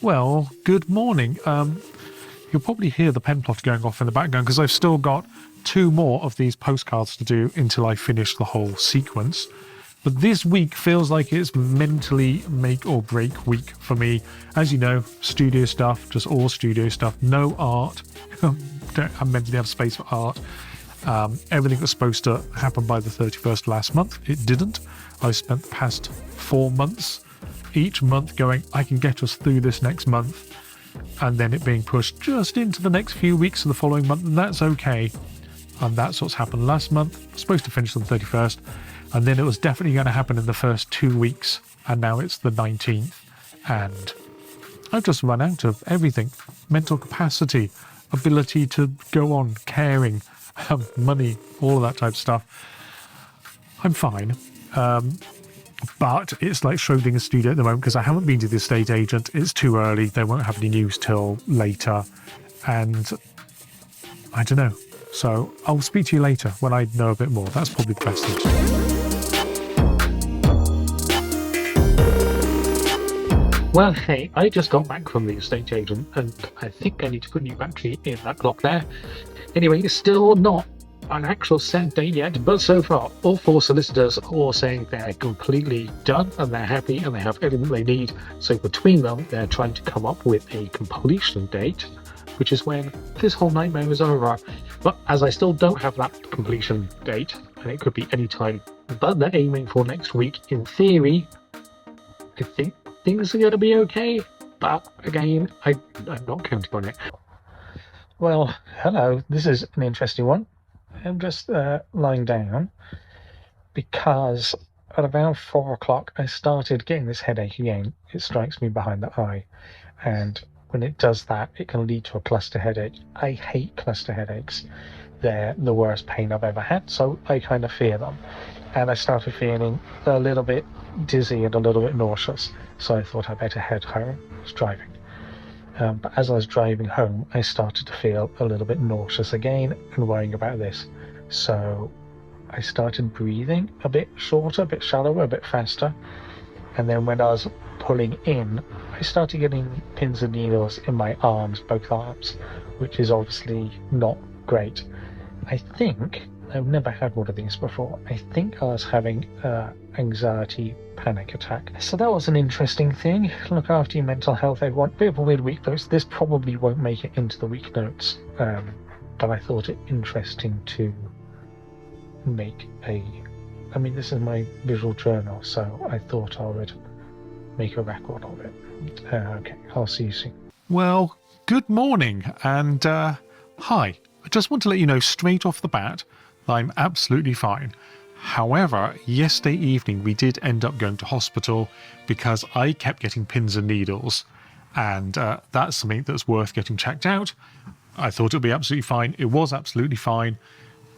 Well, good morning. You'll probably hear the pen plotter going off in the background because I've still got 2 more of these postcards to do until I finish the whole sequence. But this week feels like it's mentally make or break week for me. As you know, studio stuff, just all studio stuff, no art. I mentally have space for art. Everything was supposed to happen by the 31st last month. It didn't. I spent the past 4 months, each month going, I can get us through this next month, and then it being pushed just into the next few weeks of the following month, and that's okay. And that's what's happened last month. I was supposed to finish on the 31st, and then it was definitely going to happen in the first 2 weeks, and now it's the 19th, and I've just run out of everything. Mental capacity, ability to go on, caring, money, all of that type of stuff. I'm fine. But it's like Schrodinger's studio at the moment because I haven't been to the estate agent. It's too early. They won't have any news till later. And I don't know. So I'll speak to you later when I know a bit more. That's probably the best thing to do. Well, hey, I just got back from the estate agent and I think I need to put a new battery in that clock there. Anyway, it's still not an actual set date yet, but so far all 4 solicitors are all saying they're completely done and they're happy and they have everything they need. So between them, they're trying to come up with a completion date, which is when this whole nightmare is over. But as I still don't have that completion date, and it could be any time, but they're aiming for next week, in theory, I think things are going to be okay. But again, I'm not counting on it. Well, hello, this is an interesting one. I'm just lying down because at about 4 o'clock I started getting this headache again. It strikes me behind the eye, and when it does that, it can lead to a cluster headache. I hate cluster headaches. They're the worst pain I've ever had, so I kind of fear them. And I started feeling a little bit dizzy and a little bit nauseous, so I thought I'd better head home. I was driving. But as I was driving home, I started to feel a little bit nauseous again and worrying about this. So I started breathing a bit shorter, a bit shallower, a bit faster. And then when I was pulling in, I started getting pins and needles in my arms, both arms, which is obviously not great. I think, I've never had one of these before, I think I was having anxiety panic attack. So that was an interesting thing. Look after your mental health, everyone. Bit of a weird week notes. This probably won't make it into the week notes, but I thought it interesting to make this is my visual journal, so I thought I would make a record of it. Okay, I'll see you soon. Well, good morning, and hi. I just want to let you know straight off the bat that I'm absolutely fine. However, yesterday evening we did end up going to hospital because I kept getting pins and needles, and that's something that's worth getting checked out. I thought it would be absolutely fine. It was absolutely fine.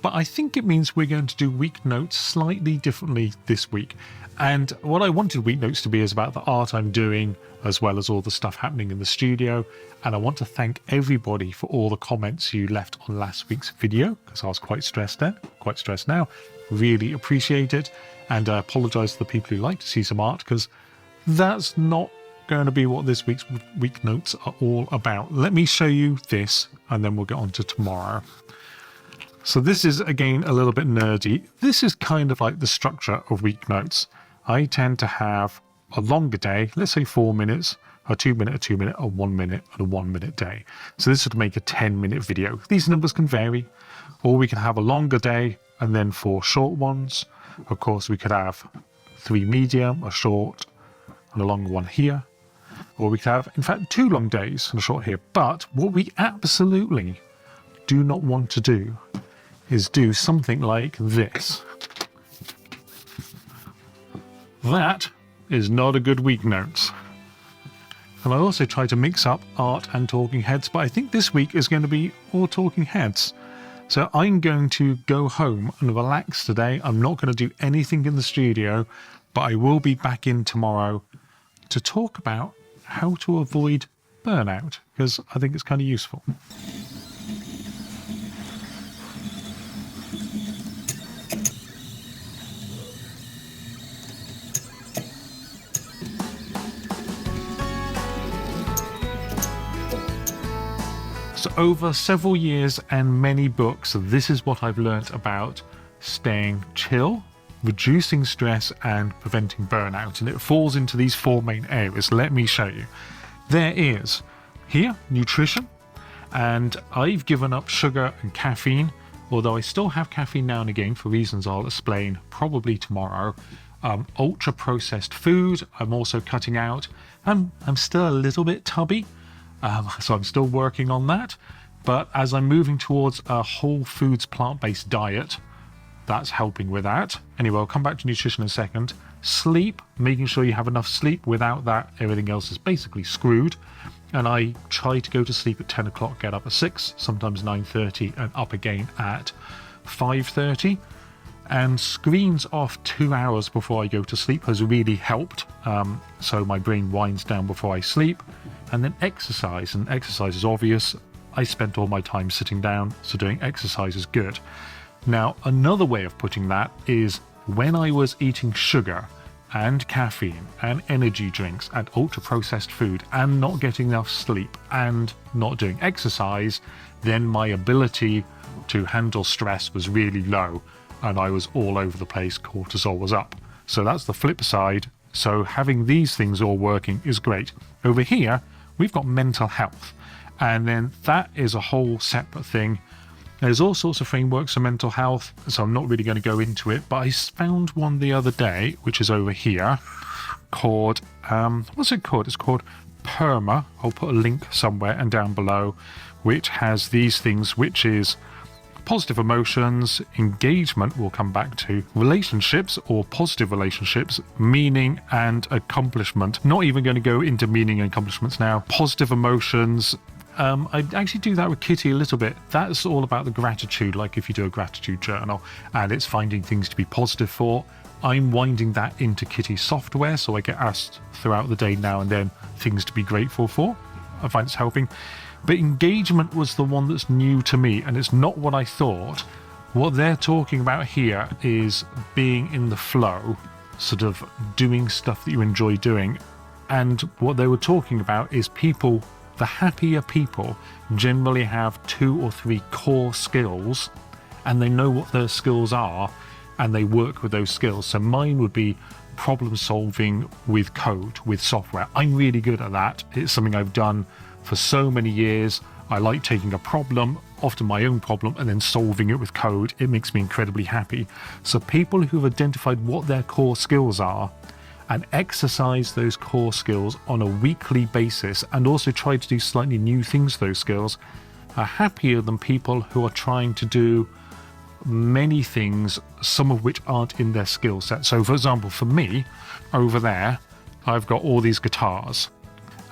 But I think it means we're going to do week notes slightly differently this week. And what I wanted week notes to be is about the art I'm doing, as well as all the stuff happening in the studio. And I want to thank everybody for all the comments you left on last week's video, because I was quite stressed then, quite stressed now. Really appreciate it. And I apologise to the people who like to see some art, because that's not going to be what this week's week notes are all about. Let me show you this, and then we'll get on to tomorrow. So this is, again, a little bit nerdy. This is kind of like the structure of week notes. I tend to have a longer day, let's say 4 minutes, a 2 minute, a 2 minute, a 1 minute, and a 1 minute day. So this would make a 10-minute video. These numbers can vary, or we can have a longer day and then 4 short ones. Of course, we could have 3 medium, a short, and a longer one here. Or we could have, in fact, 2 long days and a short here. But what we absolutely do not want to do is do something like this. That is not a good week notes. And I also try to mix up art and talking heads, but I think this week is going to be all talking heads. So I'm going to go home and relax today. I'm not going to do anything in the studio, but I will be back in tomorrow to talk about how to avoid burnout, because I think it's kind of useful. over several years and many books, this is what I've learnt about staying chill, reducing stress and preventing burnout, and it falls into these four main areas. Let me show you. There is here nutrition, and I've given up sugar and caffeine, although I still have caffeine now and again for reasons I'll explain probably tomorrow. Ultra processed food I'm also cutting out. I'm still a little bit tubby, so I'm still working on that, but as I'm moving towards a whole foods plant-based diet, that's helping with that. Anyway, I'll come back to nutrition in a second. Sleep, making sure you have enough sleep. Without that, everything else is basically screwed. And I try to go to sleep at 10 o'clock, get up at 6, sometimes 9:30, and up again at 5:30. And screens off 2 hours before I go to sleep has really helped. So my brain winds down before I sleep. And then exercise, and exercise is obvious. I spent all my time sitting down, so doing exercise is good. Now, another way of putting that is when I was eating sugar and caffeine and energy drinks and ultra-processed food and not getting enough sleep and not doing exercise, then my ability to handle stress was really low and I was all over the place, cortisol was up. So that's the flip side. So having these things all working is great. Over here, we've got mental health, and then that is a whole separate thing. There's all sorts of frameworks for mental health, so I'm not really going to go into it, but I found one the other day, which is over here, called, what's it called? It's called PERMA. I'll put a link somewhere and down below, which has these things, which is positive emotions, engagement, we'll come back to, relationships or positive relationships, meaning and accomplishment. Not even going to go into meaning and accomplishments now. Positive emotions. I actually do that with Kitty a little bit. That's all about the gratitude, like if you do a gratitude journal and it's finding things to be positive for. I'm winding that into Kitty's software, so I get asked throughout the day now and then things to be grateful for. I find it's helping. But engagement was the one that's new to me, and it's not what I thought. What they're talking about here is being in the flow, sort of doing stuff that you enjoy doing. And what they were talking about is people, the happier people generally have 2 or 3 core skills, and they know what their skills are, and they work with those skills. So mine would be problem solving with code, with software. I'm really good at that. It's something I've done for so many years. I like taking a problem, often my own problem, and then solving it with code. It makes me incredibly happy. So people who've identified what their core skills are and exercise those core skills on a weekly basis, and also try to do slightly new things with those skills, are happier than people who are trying to do many things, some of which aren't in their skill set. So for example, for me, over there, I've got all these guitars,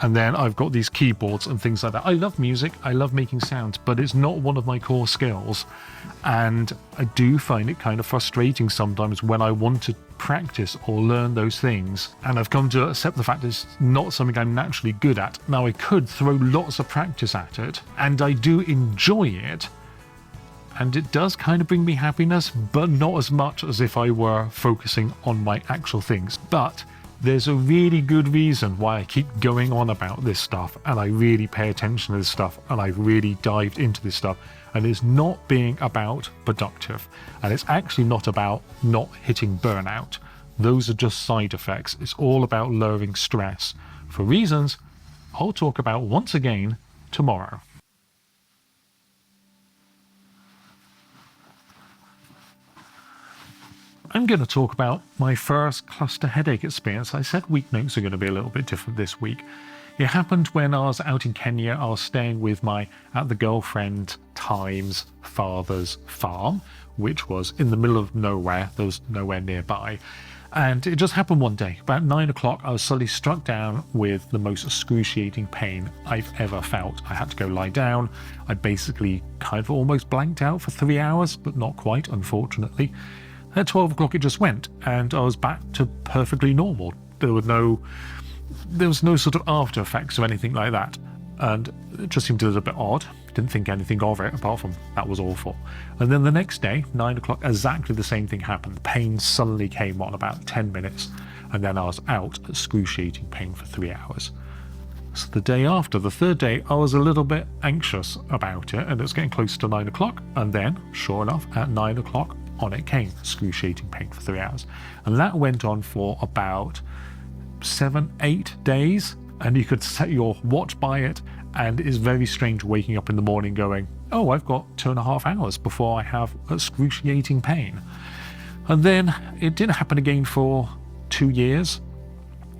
and then I've got these keyboards and things like that. I love music, I love making sounds, but it's not one of my core skills. And I do find it kind of frustrating sometimes when I want to practice or learn those things. And I've come to accept the fact it's not something I'm naturally good at. Now, I could throw lots of practice at it, and I do enjoy it. And it does kind of bring me happiness, but not as much as if I were focusing on my actual things. But there's a really good reason why I keep going on about this stuff, and I really pay attention to this stuff, and I've really dived into this stuff, and it's not being about productive, and it's actually not about not hitting burnout. Those are just side effects. It's all about lowering stress for reasons I'll talk about once again tomorrow. I'm going to talk about my first cluster headache experience. I said weeknotes are going to be a little bit different this week. It happened when I was out in Kenya. I was staying with at the girlfriend times father's farm, which was in the middle of nowhere. There was nowhere nearby. And it just happened one day. About 9 o'clock, I was suddenly struck down with the most excruciating pain I've ever felt. I had to go lie down. I basically kind of almost blanked out for 3 hours, but not quite, unfortunately. At 12 o'clock it just went, and I was back to perfectly normal. There was no sort of after effects or anything like that, and it just seemed a little bit odd. Didn't think anything of it, apart from that was awful. And then the next day, 9 o'clock, exactly the same thing happened. The pain suddenly came on about 10 minutes, and then I was out, excruciating pain for 3 hours. So the day after, the third day, I was a little bit anxious about it, and it was getting close to 9 o'clock. And then, sure enough, at 9 o'clock, on it came, excruciating pain for 3 hours. And that went on for about 7-8 days. And you could set your watch by it, and it's very strange waking up in the morning going, oh, I've got 2.5 hours before I have excruciating pain. And then it didn't happen again for 2 years.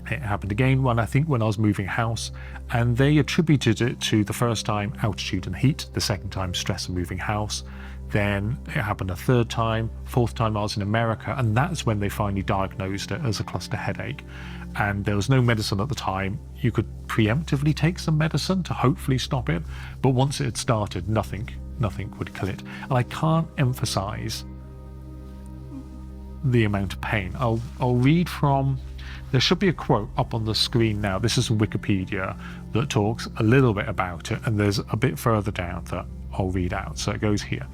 It happened again when I was moving house, and they attributed it to the first time altitude and heat, the second time stress of moving house. Then it happened a third time, fourth time I was in America, and that's when they finally diagnosed it as a cluster headache. And there was no medicine at the time. You could preemptively take some medicine to hopefully stop it, but once it had started, nothing would kill it. And I can't emphasize the amount of pain. I'll read from, there should be a quote up on the screen now. This is from Wikipedia that talks a little bit about it, and there's a bit further down that I'll read out. So it goes here.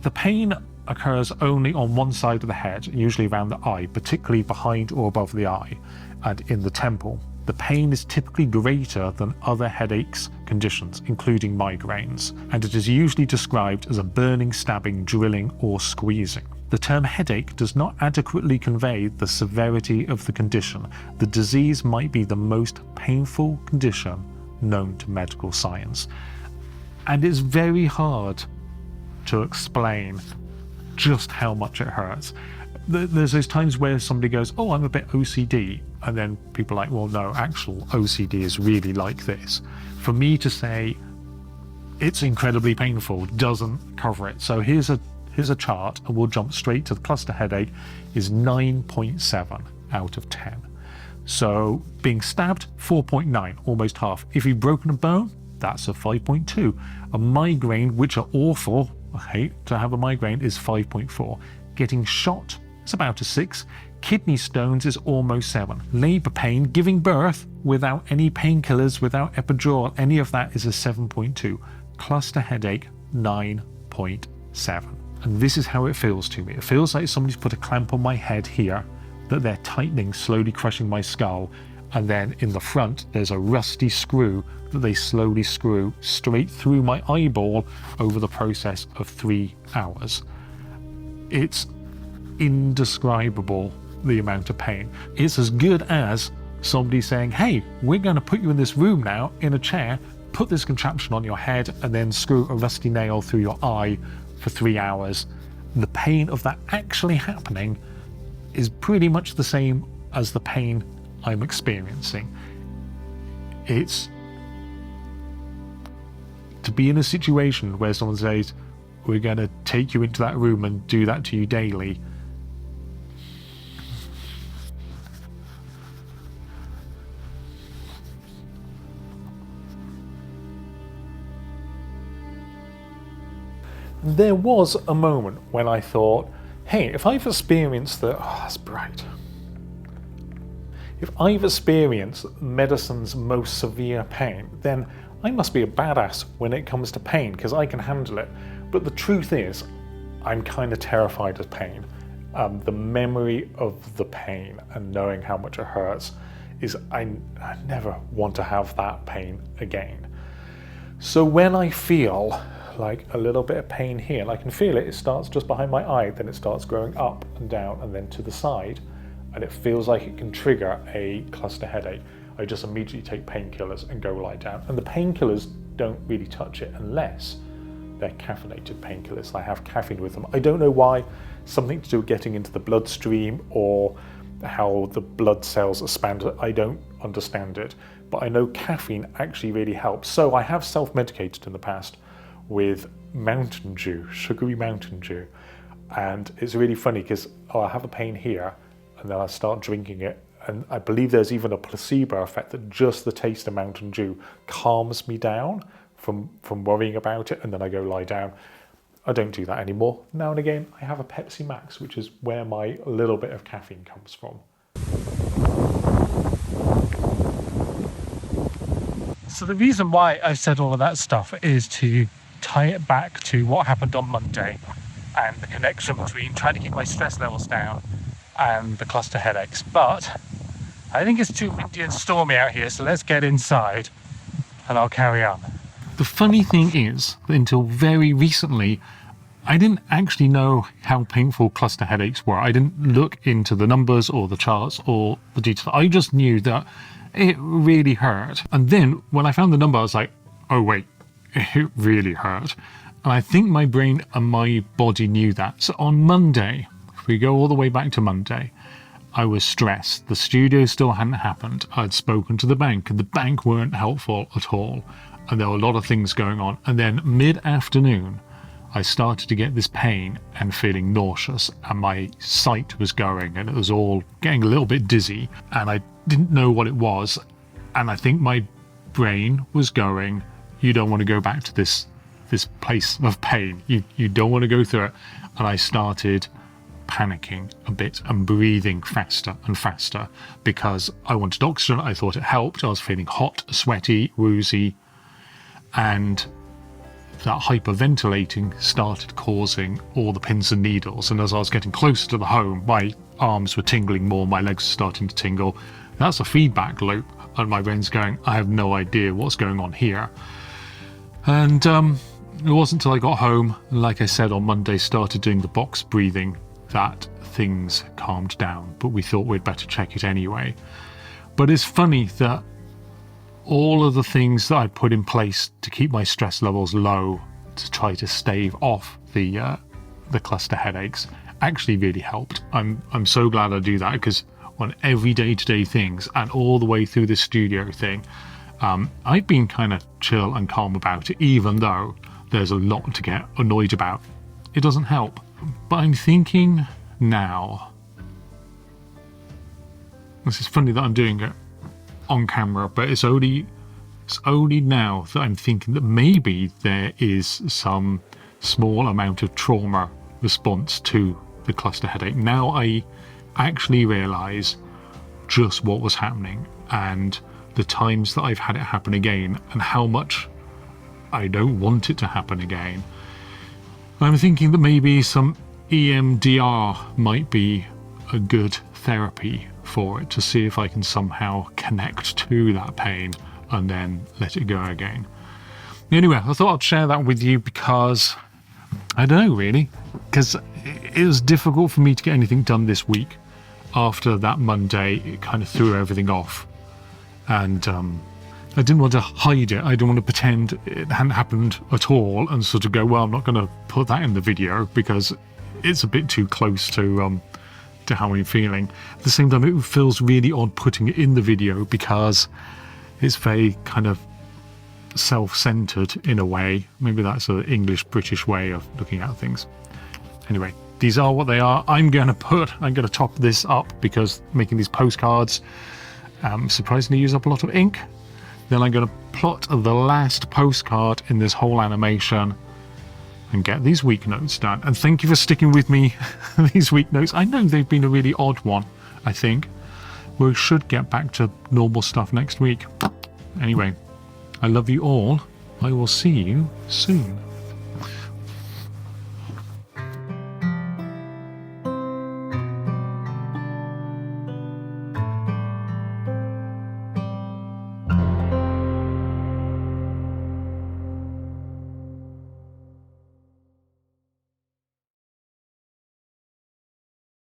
The pain occurs only on one side of the head, usually around the eye, particularly behind or above the eye, and in the temple. The pain is typically greater than other headaches conditions, including migraines, and it is usually described as a burning, stabbing, drilling, or squeezing. The term headache does not adequately convey the severity of the condition. The disease might be the most painful condition known to medical science. And it's very hard to explain just how much it hurts. There's those times where somebody goes, oh, I'm a bit OCD, and then people are like, well, no, actual OCD is really like this. For me to say it's incredibly painful doesn't cover it. So here's a chart, and we'll jump straight to the cluster headache is 9.7 out of 10. So being stabbed, 4.9, almost half. If you've broken a bone, that's a 5.2. A migraine, which are awful, I hate to have a migraine, is 5.4. Getting shot is about a 6. Kidney stones is almost 7. Labour pain, giving birth without any painkillers, without epidural, any of that is a 7.2. Cluster headache, 9.7. And this is how it feels to me. It feels like somebody's put a clamp on my head here, that they're tightening, slowly crushing my skull, and then in the front there's a rusty screw that they slowly screw straight through my eyeball over the process of 3 hours. It's indescribable, the amount of pain. It's as good as somebody saying, hey, we're going to put you in this room now in a chair, put this contraption on your head, and then screw a rusty nail through your eye for 3 hours. The pain of that actually happening is pretty much the same as the pain I'm experiencing. It's to be in a situation where someone says, we're going to take you into that room and do that to you daily. There was a moment when I thought, hey, if I've experienced that's bright. If I've experienced medicine's most severe pain, then I must be a badass when it comes to pain, because I can handle it. But the truth is, I'm kind of terrified of pain. The memory of the pain and knowing how much it hurts is, I never want to have that pain again. So when I feel like a little bit of pain here, and I can feel it starts just behind my eye, then it starts growing up and down and then to the side, and it feels like it can trigger a cluster headache, I just immediately take painkillers and go lie down. And the painkillers don't really touch it unless they're caffeinated painkillers. I have caffeine with them. I don't know why, something to do with getting into the bloodstream or how the blood cells expand. I don't understand it, but I know caffeine actually really helps. So I have self-medicated in the past with Mountain Dew, sugary Mountain Dew. And it's really funny because I'll have a pain here and then I start drinking it. And I believe there's even a placebo effect that just the taste of Mountain Dew calms me down from worrying about it, and then I go lie down. I don't do that anymore. Now and again, I have a Pepsi Max, which is where my little bit of caffeine comes from. So the reason why I said all of that stuff is to tie it back to what happened on Monday and the connection between trying to keep my stress levels down and the cluster headaches. But I think it's too windy and stormy out here, so let's get inside and I'll carry on. The funny thing is, until very recently, I didn't actually know how painful cluster headaches were. I didn't look into the numbers or the charts or the details. I just knew that it really hurt. And then when I found the number, I was like, oh wait, it really hurt. And I think my brain and my body knew that. So on Monday, if we go all the way back to Monday, I was stressed. The studio still hadn't happened. I'd spoken to the bank and the bank weren't helpful at all. And there were a lot of things going on. And then mid-afternoon, I started to get this pain and feeling nauseous, and my sight was going and it was all getting a little bit dizzy, and I didn't know what it was. And I think my brain was going, you don't want to go back to this place of pain. You don't want to go through it. And I started panicking a bit and breathing faster and faster because I wanted oxygen. I thought it helped. I was feeling hot, sweaty, woozy, and that hyperventilating started causing all the pins and needles. And as I was getting closer to the home, my arms were tingling more, my legs were starting to tingle. That's a feedback loop, and my brain's going, I have no idea what's going on here. And it wasn't until I got home, like I said on Monday, started doing the box breathing, that things calmed down. But we thought we'd better check it anyway. But it's funny that all of the things that I put in place to keep my stress levels low, to try to stave off the cluster headaches, actually really helped. I'm so glad I do that, because on every day-to-day things and all the way through the studio thing, I've been kind of chill and calm about it, even though there's a lot to get annoyed about. It doesn't help. But I'm thinking now, this is funny that I'm doing it on camera, but it's only now that I'm thinking that maybe there is some small amount of trauma response to the cluster headache. Now I actually realise just what was happening and the times that I've had it happen again and how much I don't want it to happen again. I'm thinking that maybe some EMDR might be a good therapy for it, to see if I can somehow connect to that pain and then let it go again. Anyway, I thought I'd share that with you because I don't know really, because it was difficult for me to get anything done this week. After that Monday, it kind of threw everything off, and I didn't want to hide it. I didn't want to pretend it hadn't happened at all and sort of go, well, I'm not going to put that in the video because it's a bit too close to how I'm feeling. At the same time, it feels really odd putting it in the video because it's very kind of self-centered in a way. Maybe that's an English-British way of looking at things. Anyway, these are what they are. I'm going to top this up because making these postcards surprisingly use up a lot of ink. Then I'm going to plot the last postcard in this whole animation and get these week notes done. And thank you for sticking with me these week notes. I know they've been a really odd one, I think. We should get back to normal stuff next week. Anyway, I love you all. I will see you soon.